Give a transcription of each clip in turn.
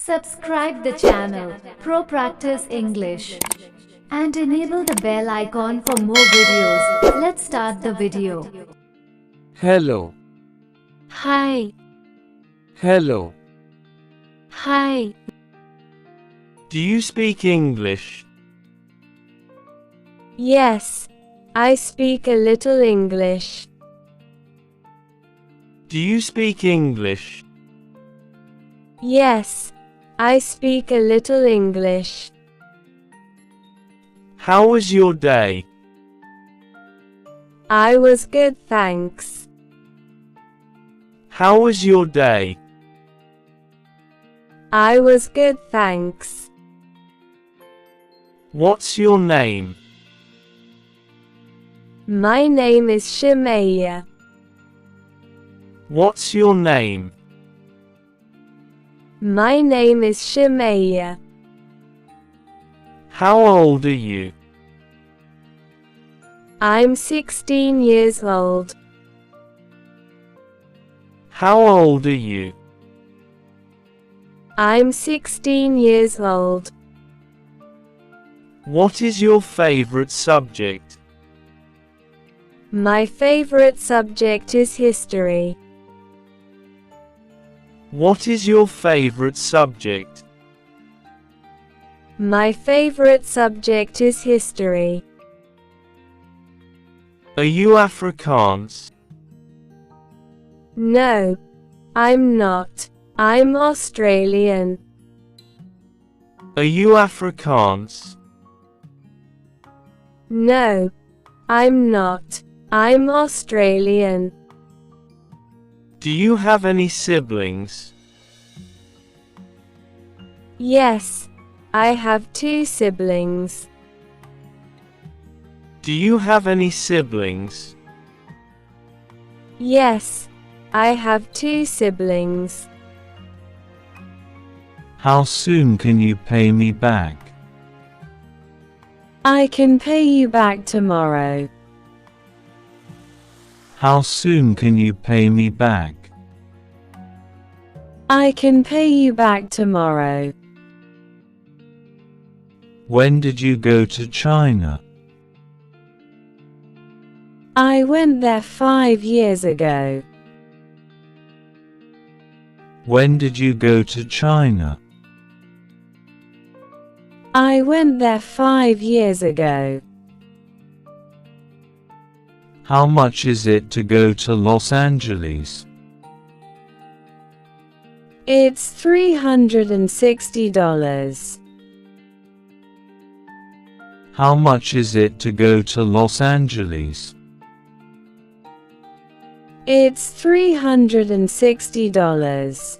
Subscribe the channel Propractice English and enable the bell icon for more videos. Let's start the video. Hello. Hi. Hello. Hi. Do you speak English? Yes, I speak a little English. Do you speak English? Yes, I speak a little English. How was your day? I was good, thanks. How was your day? I was good, thanks. What's your name? My name is Shemaya. What's your name? My name is Shemaya. How old are you? I'm 16 years old. How old are you? I'm 16 years old. What is your favorite subject? My favorite subject is history. What is your favorite subject? My favorite subject is history. Are you Afrikaans? No, I'm not. I'm Australian. Are you Afrikaans? No, I'm not. I'm Australian. Do you have any siblings? Yes, I have 2 siblings. Do you have any siblings? Yes, I have 2 siblings. How soon can you pay me back? I can pay you back tomorrow. How soon can you pay me back? I can pay you back tomorrow. When did you go to China? I went there 5 years ago. When did you go to China? I went there 5 years ago. How much is it to go to Los Angeles? It's $360. How much is it to go to Los Angeles? It's $360.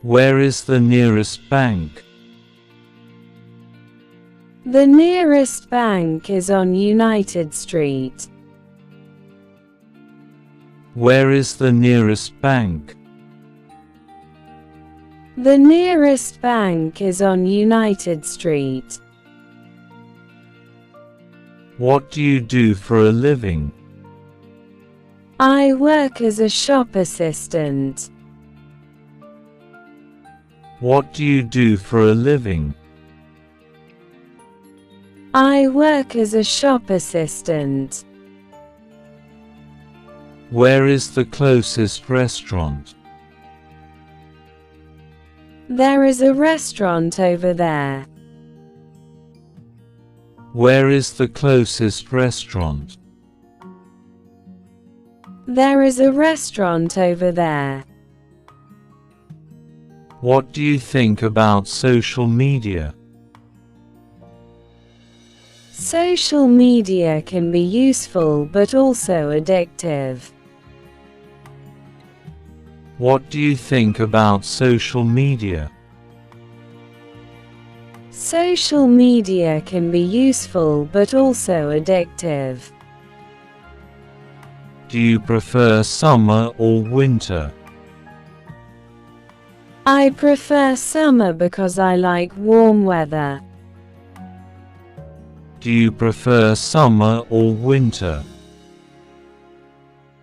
Where is the nearest bank? The nearest bank is on United Street. Where is the nearest bank? The nearest bank is on United Street. What do you do for a living? I work as a shop assistant. What do you do for a living? I work as a shop assistant. Where is the closest restaurant? There is a restaurant over there. Where is the closest restaurant? There is a restaurant over there. What do you think about social media? Social media can be useful but also addictive. What do you think about social media? Social media can be useful but also addictive. Do you prefer summer or winter? I prefer summer because I like warm weather. Do you prefer summer or winter?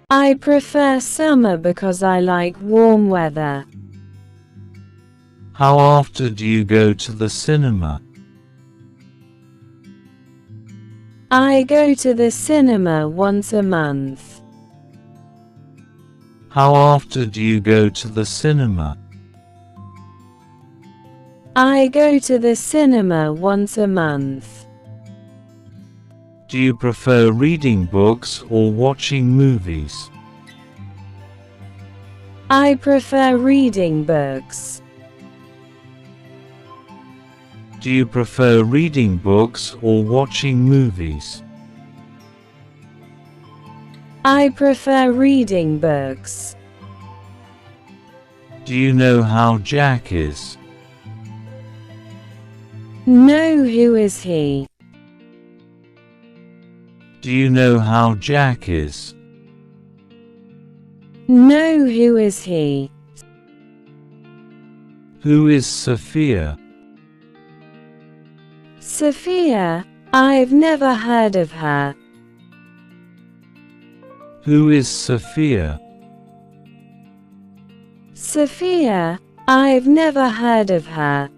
I prefer summer because I like warm weather. How often do you go to the cinema? I go to the cinema once a month. How often do you go to the cinema? I go to the cinema once a month. Do you prefer reading books or watching movies? I prefer reading books. Do you prefer reading books or watching movies? I prefer reading books. Do you know how Jack is? No, who is he? Do you know how Jack is? No, who is he? Who is Sophia? Sophia? I've never heard of her. Who is Sophia? Sophia? I've never heard of her.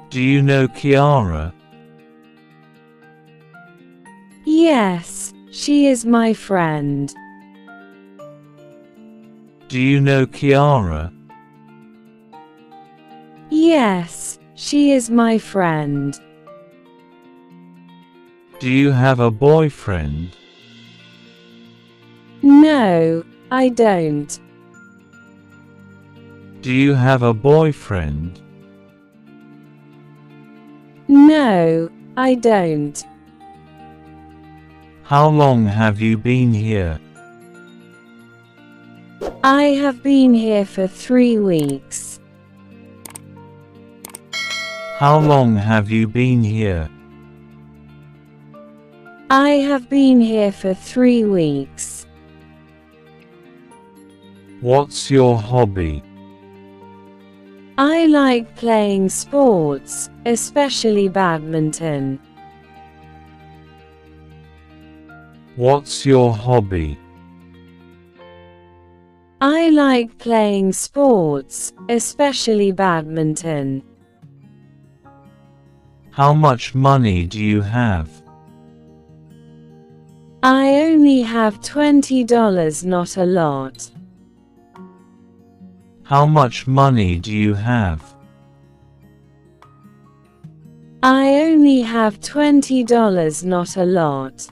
Do you know Kiara? Yes, she is my friend. Do you know Kiara? Yes, she is my friend. Do you have a boyfriend? No, I don't. Do you have a boyfriend? No, I don't. How long have you been here? I have been here for 3 weeks. How long have you been here? I have been here for 3 weeks. What's your hobby? I like playing sports, especially badminton. What's your hobby? I like playing sports, especially badminton. How much money do you have? I only have $20, not a lot. How much money do you have? I only have $20, not a lot.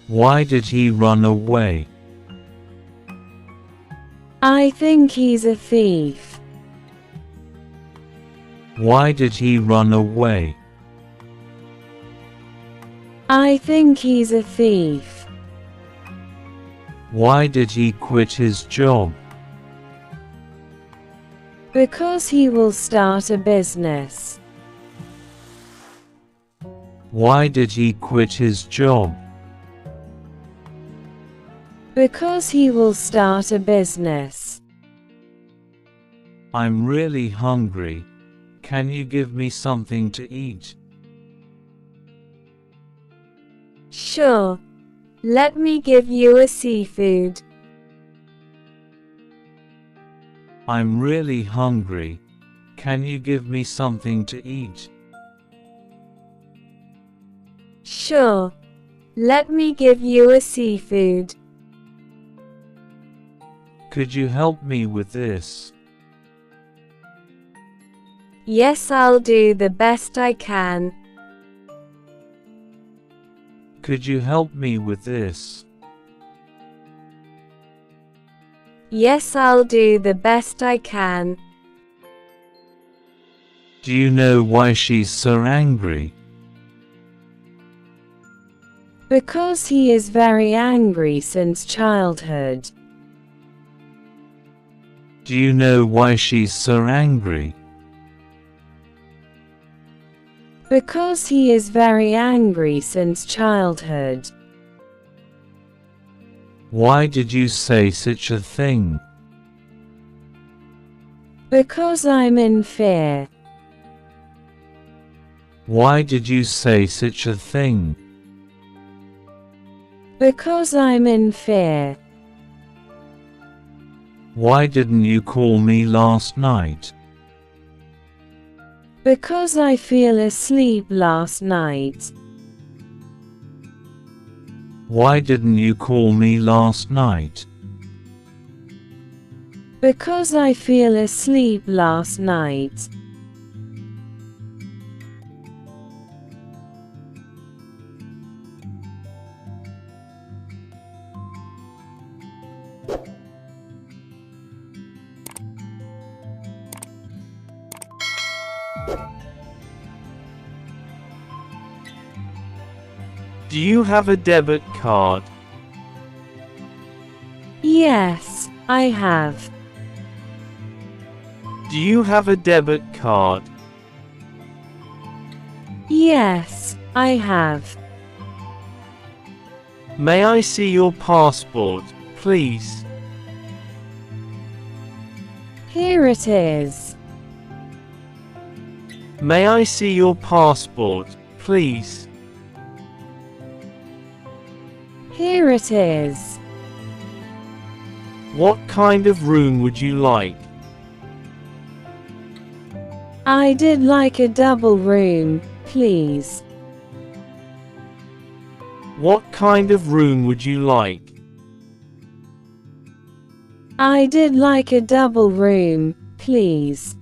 Why did he run away? I think he's a thief. Why did he run away? I think he's a thief. Why did he quit his job? Because he will start a business. Why did he quit his job? Because he will start a business. I'm really hungry. Can you give me something to eat? Sure. Let me give you a seafood. I'm really hungry. Can you give me something to eat? Sure. Let me give you a seafood. Could you help me with this? Yes, I'll do the best I can. Could you help me with this? Yes, I'll do the best I can. Do you know why she's so angry? Because he is very angry since childhood. Do you know why she's so angry? Because he is very angry since childhood. Why did you say such a thing? Because I'm in fear. Why did you say such a thing? Because I'm in fear. Why didn't you call me last night? Because I fell asleep last night. Why didn't you call me last night? Because I fell asleep last night. Do you have a debit card? Yes, I have. Do you have a debit card? Yes, I have. May I see your passport, please? Here it is. May I see your passport, please? Here it is. What kind of room would you like? I did like a double room, please. What kind of room would you like? I did like a double room, please.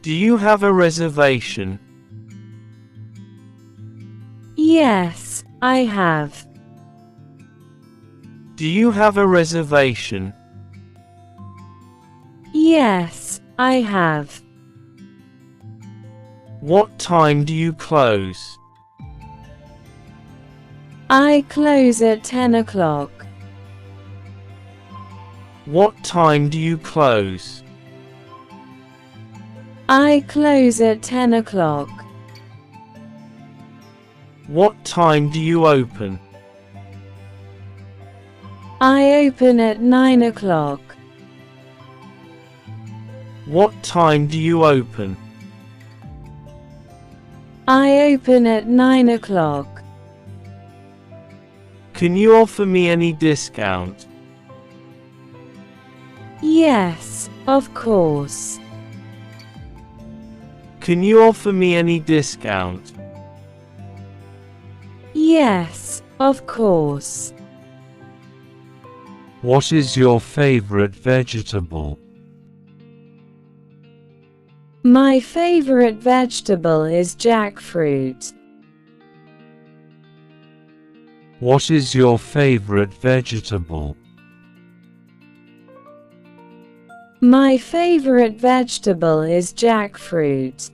Do you have a reservation? Yes, I have. Do you have a reservation? Yes, I have. What time do you close? I close at 10 o'clock. What time do you close? I close at 10 o'clock. What time do you open? I open at 9 o'clock. What time do you open? I open at 9 o'clock. Can you offer me any discount? Yes, of course. Can you offer me any discount? Yes, of course. What is your favorite vegetable? My favorite vegetable is jackfruit. What is your favorite vegetable? My favorite vegetable is jackfruit.